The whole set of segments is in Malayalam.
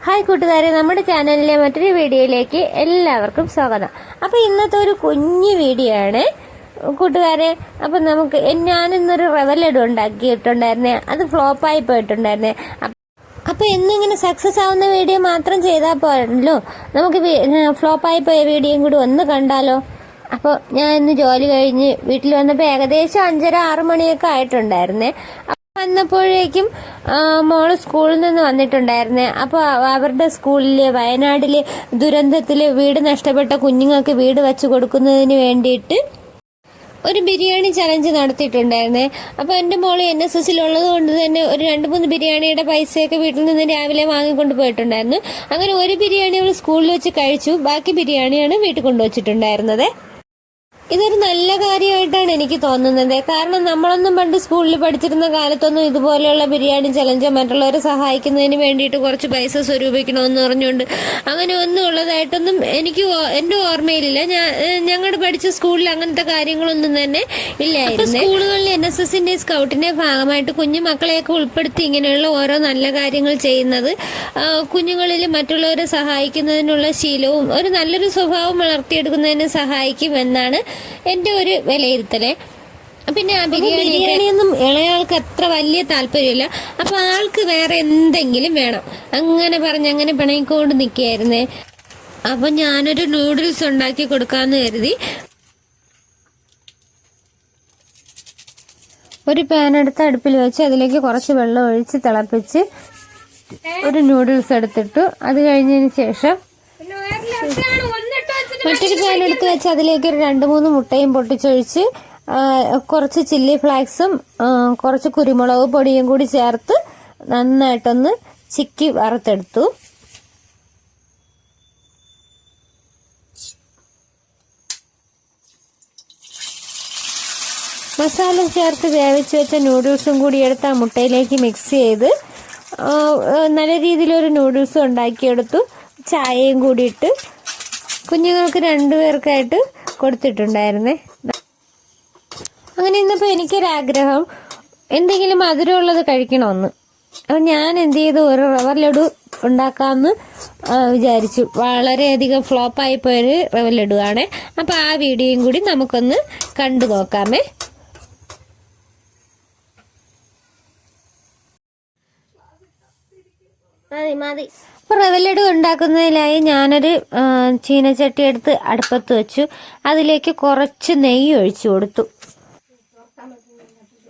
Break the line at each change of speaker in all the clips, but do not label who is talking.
ഹായ് കൂട്ടുകാരെ, നമ്മുടെ ചാനലിലെ മറ്റൊരു വീഡിയോയിലേക്ക് എല്ലാവർക്കും സ്വാഗതം. അപ്പോൾ ഇന്നത്തെ ഒരു കുഞ്ഞു വീഡിയോ ആണ് കൂട്ടുകാരെ. അപ്പം ഞാനിന്നൊരു റവ ലഡു ഉണ്ടാക്കിയിട്ടുണ്ടായിരുന്നേ, അത് ഫ്ലോപ്പായി പോയിട്ടുണ്ടായിരുന്നേ. അപ്പോൾ എന്നിങ്ങനെ സക്സസ് ആവുന്ന വീഡിയോ മാത്രം ചെയ്താൽ പോരല്ലോ, നമുക്ക് ഫ്ലോപ്പായി പോയ വീഡിയോയും കൂടി ഒന്ന് കണ്ടാലോ. അപ്പോൾ ഞാൻ ഇന്ന് ജോലി കഴിഞ്ഞ് വീട്ടിൽ വന്നപ്പോൾ ഏകദേശം 5:30-6 മണിയൊക്കെ ആയിട്ടുണ്ടായിരുന്നേ. വന്നപ്പോഴേക്കും മോള് സ്കൂളിൽ നിന്ന് വന്നിട്ടുണ്ടായിരുന്നേ. അപ്പോൾ അവരുടെ സ്കൂളിൽ വയനാട്ടിലെ ദുരന്തത്തിൽ വീട് നഷ്ടപ്പെട്ട കുഞ്ഞുങ്ങൾക്ക് വീട് വെച്ച് കൊടുക്കുന്നതിന് വേണ്ടിയിട്ട് ഒരു ബിരിയാണി ചലഞ്ച് നടത്തിയിട്ടുണ്ടായിരുന്നേ. അപ്പോൾ എൻ്റെ മോള് NSS ഉള്ളത് കൊണ്ട് തന്നെ ഒരു 2-3 ബിരിയാണിയുടെ പൈസയൊക്കെ വീട്ടിൽ നിന്ന് രാവിലെ വാങ്ങിക്കൊണ്ട് പോയിട്ടുണ്ടായിരുന്നു. അങ്ങനെ ഒരു ബിരിയാണി അവൾ സ്കൂളിൽ വെച്ച് കഴിച്ചു, ബാക്കി ബിരിയാണിയാണ് വീട്ടിൽ കൊണ്ടുവച്ചിട്ടുണ്ടായിരുന്നത്. ഇതൊരു നല്ല കാര്യമായിട്ടാണ് എനിക്ക് തോന്നുന്നത്. കാരണം നമ്മളൊന്നും പണ്ട് സ്കൂളിൽ പഠിച്ചിരുന്ന കാലത്തൊന്നും ഇതുപോലെയുള്ള ബിരിയാണി ചലഞ്ചോ മറ്റുള്ളവരെ സഹായിക്കുന്നതിന് വേണ്ടിയിട്ട് കുറച്ച് പൈസ സ്വരൂപിക്കണമെന്ന് പറഞ്ഞുകൊണ്ട് അങ്ങനെ ഒന്നും ഉള്ളതായിട്ടൊന്നും എൻ്റെ ഓർമ്മയിലില്ല. ഞങ്ങളുടെ പഠിച്ച സ്കൂളിൽ അങ്ങനത്തെ കാര്യങ്ങളൊന്നും തന്നെ ഇല്ലായിരുന്നു. സ്കൂളുകളിൽ NSSന്റെ സ്കൗട്ടിന്റെ ഭാഗമായിട്ട് കുഞ്ഞു മക്കളെയൊക്കെ ഉൾപ്പെടുത്തി ഇങ്ങനെയുള്ള ഓരോ നല്ല കാര്യങ്ങൾ ചെയ്യുന്നത് കുഞ്ഞുങ്ങളിൽ മറ്റുള്ളവരെ സഹായിക്കുന്നതിനുള്ള ശീലവും ഒരു നല്ലൊരു സ്വഭാവം വളർത്തിയെടുക്കുന്നതിന് സഹായിക്കുമെന്നാണ് എൻ്റെ ഒരു വിലയിരുത്തല്. പിന്നെ ആ ബിരിയാണിയൊന്നും ഇളയാൾക്ക് അത്ര വലിയ താല്പര്യമില്ല. അപ്പൊ ആൾക്ക് വേറെ എന്തെങ്കിലും വേണം, അങ്ങനെ അങ്ങനെ പിണങ്ങിക്കൊണ്ട് നിൽക്കുകയായിരുന്നേ. അപ്പൊ ഞാനൊരു നൂഡിൽസ് ഉണ്ടാക്കി കൊടുക്കാന്ന് കരുതി ഒരു പാൻ എടുത്ത് അടുപ്പിൽ വെച്ച് അതിലേക്ക് കുറച്ച് വെള്ളം ഒഴിച്ച് തിളപ്പിച്ച് ഒരു നൂഡിൽസ് എടുത്തിട്ടു. അത് കഴിഞ്ഞതിന് ശേഷം മറ്റൊരു പാൻ എടുത്ത് വെച്ച് അതിലേക്ക് ഒരു 2-3 മുട്ടയും പൊട്ടിച്ചൊഴിച്ച് കുറച്ച് ചില്ലി ഫ്ലാക്സും കുറച്ച് കുരുമുളക് പൊടിയും കൂടി ചേർത്ത് നന്നായിട്ടൊന്ന് ചിക്കി വറുത്തെടുത്തു. മസാല ചേർത്ത് വേവിച്ച് വെച്ച നൂഡിൽസും കൂടി എടുത്ത് ആ മുട്ടയിലേക്ക് മിക്സ് ചെയ്ത് നല്ല രീതിയിലൊരു നൂഡിൽസും ഉണ്ടാക്കിയെടുത്തു. ചായയും കൂടി ഇട്ട് കുഞ്ഞുങ്ങൾക്ക് 2 പേർക്കായിട്ട് കൊടുത്തിട്ടുണ്ടായിരുന്നേ. അങ്ങനെ ഇന്നിപ്പോൾ എനിക്കൊരാഗ്രഹം എന്തെങ്കിലും മധുരമുള്ളത് കഴിക്കണമെന്ന്. അപ്പം ഞാൻ എന്ത് ചെയ്തു, ഒരു റവ ലഡു ഉണ്ടാക്കാമെന്ന് വിചാരിച്ചു. വളരെയധികം ഫ്ലോപ്പായി പോയൊരു റവ ലഡു ആണ്. അപ്പം ആ വീഡിയോയും കൂടി നമുക്കൊന്ന് കണ്ടു നോക്കാമേ. മതി. അപ്പോൾ റവ ലഡു ഉണ്ടാക്കുന്നതിനായി ഞാനൊരു ചീനച്ചട്ടി എടുത്ത് അടുപ്പത്ത് വെച്ചു. അതിലേക്ക് കുറച്ച് നെയ്യ് ഒഴിച്ചു കൊടുത്തു.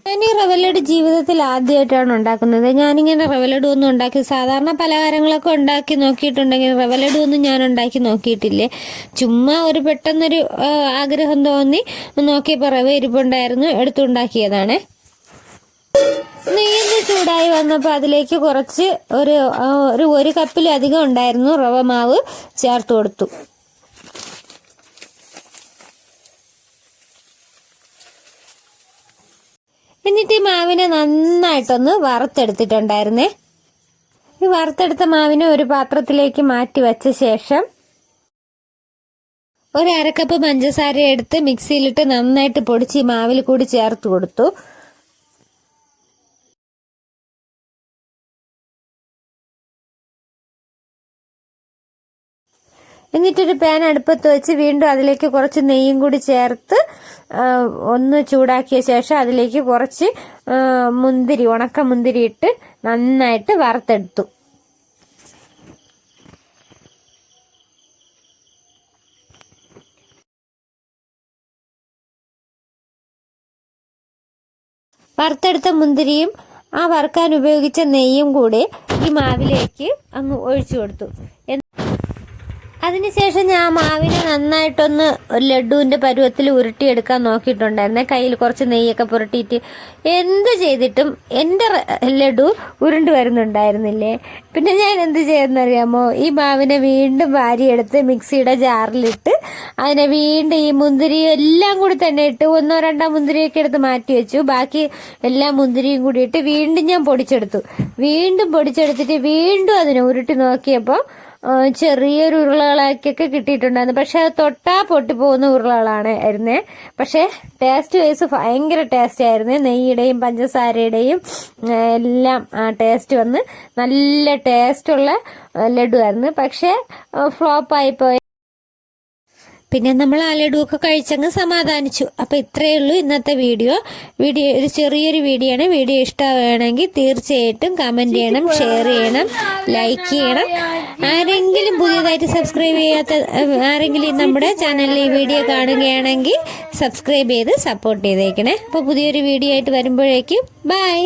ഞാൻ ഈ റവ ലഡു ജീവിതത്തിൽ ആദ്യമായിട്ടാണ് ഉണ്ടാക്കുന്നത്. ഞാനിങ്ങനെ റവ ലഡു ഒന്നും ഉണ്ടാക്കി, സാധാരണ പലഹാരങ്ങളൊക്കെ ഉണ്ടാക്കി നോക്കിയിട്ടുണ്ടെങ്കിൽ റവ ലഡു ഒന്നും ഞാൻ ഉണ്ടാക്കി നോക്കിയിട്ടില്ലേ. ചുമ്മാ ഒരു പെട്ടെന്നൊരു ആഗ്രഹം തോന്നി നോക്കിയപ്പോൾ റവ ഇരിപ്പുണ്ടായിരുന്നു, എടുത്തുണ്ടാക്കിയതാണ്. നെയ്യ് ചൂടായി വന്നപ്പോൾ അതിലേക്ക് കുറച്ച് ഒരു കപ്പിലധികം ഉണ്ടായിരുന്നു റവ മാവ് ചേർത്ത് കൊടുത്തു. എന്നിട്ട് ഈ മാവിനെ നന്നായിട്ടൊന്ന് വറുത്തെടുത്തിട്ടുണ്ടായിരുന്നേ. ഈ വറുത്തെടുത്ത മാവിനെ ഒരു പാത്രത്തിലേക്ക് മാറ്റി വെച്ച ശേഷം ഒരു 1/2 കപ്പ് പഞ്ചസാര എടുത്ത് മിക്സിയിലിട്ട് നന്നായിട്ട് പൊടിച്ച് ഈ മാവിൽ കൂടി ചേർത്ത് കൊടുത്തു. എന്നിട്ടൊരു പാൻ അടുപ്പത്ത് വെച്ച് വീണ്ടും അതിലേക്ക് കുറച്ച് നെയ്യും കൂടി ചേർത്ത് ഒന്ന് ചൂടാക്കിയ ശേഷം അതിലേക്ക് കുറച്ച് ഉണക്ക മുന്തിരി ഇട്ട് നന്നായിട്ട് വറുത്തെടുത്തു. വറുത്തെടുത്ത മുന്തിരിയും ആ വറുക്കാൻ ഉപയോഗിച്ച നെയ്യും കൂടി ഈ മാവിലേക്ക് അങ്ങ് ഒഴിച്ചു കൊടുത്തു. അതിനുശേഷം ഞാൻ മാവിനെ നന്നായിട്ടൊന്ന് ലഡുവിൻ്റെ പരുവത്തിൽ ഉരുട്ടിയെടുക്കാൻ നോക്കിയിട്ടുണ്ടായിരുന്നേ. കയ്യിൽ കുറച്ച് നെയ്യൊക്കെ പുരട്ടിയിട്ട് എന്ത് ചെയ്തിട്ടും എൻ്റെ ലഡു ഉരുണ്ട് വരുന്നുണ്ടായിരുന്നില്ലേ. പിന്നെ ഞാൻ എന്ത് ചെയ്യുന്നറിയാമോ, ഈ മാവിനെ വീണ്ടും വാരിയെടുത്ത് മിക്സിയുടെ ജാറിലിട്ട് അതിനെ വീണ്ടും ഈ മുന്തിരി എല്ലാം കൂടി തന്നെ ഇട്ട് 1-2 മുന്തിരിയൊക്കെ എടുത്ത് മാറ്റി വെച്ചു. ബാക്കി എല്ലാ മുന്തിരിയും കൂടി ഇട്ട് വീണ്ടും ഞാൻ പൊടിച്ചെടുത്തു. വീണ്ടും പൊടിച്ചെടുത്തിട്ട് വീണ്ടും അതിനെ ഉരുട്ടി നോക്കിയപ്പോൾ ചെറിയൊരു ഉരുളകളാക്കിയൊക്കെ കിട്ടിയിട്ടുണ്ടായിരുന്നു. പക്ഷെ അത് തൊട്ടാ പൊട്ടിപ്പോകുന്ന ഉരുളകളാണ് ആയിരുന്നേ. പക്ഷെ ടേസ്റ്റ് വൈസ് ഭയങ്കര ടേസ്റ്റ് ആയിരുന്നു. നെയ്യുടെയും പഞ്ചസാരയുടെയും എല്ലാം ടേസ്റ്റ് വന്ന് നല്ല ടേസ്റ്റുള്ള ലഡു ആയിരുന്നു. പക്ഷെ ഫ്ലോപ്പായിപ്പോയി. പിന്നെ നമ്മൾ ആ ലഡുവൊക്കെ കഴിച്ചങ്ങ് സമാധാനിച്ചു. അപ്പൊ ഇത്രയേ ഉള്ളൂ ഇന്നത്തെ വീഡിയോ. ഒരു ചെറിയൊരു വീഡിയോ ആണ്. വീഡിയോ ഇഷ്ടമാണെങ്കിൽ തീർച്ചയായിട്ടും കമന്റ് ചെയ്യണം, ഷെയർ ചെയ്യണം, ലൈക്ക് ചെയ്യണം. ആരെങ്കിലും പുതിയതായിട്ട് സബ്സ്ക്രൈബ് ചെയ്യാത്ത ആരെങ്കിലും നമ്മുടെ ചാനലിൽ ഈ വീഡിയോ കാണുകയാണെങ്കിൽ സബ്സ്ക്രൈബ് ചെയ്ത് സപ്പോർട്ട് ചെയ്തേക്കണേ. അപ്പൊ പുതിയൊരു വീഡിയോ ആയിട്ട് വരുമ്പോഴേക്കും ബൈ.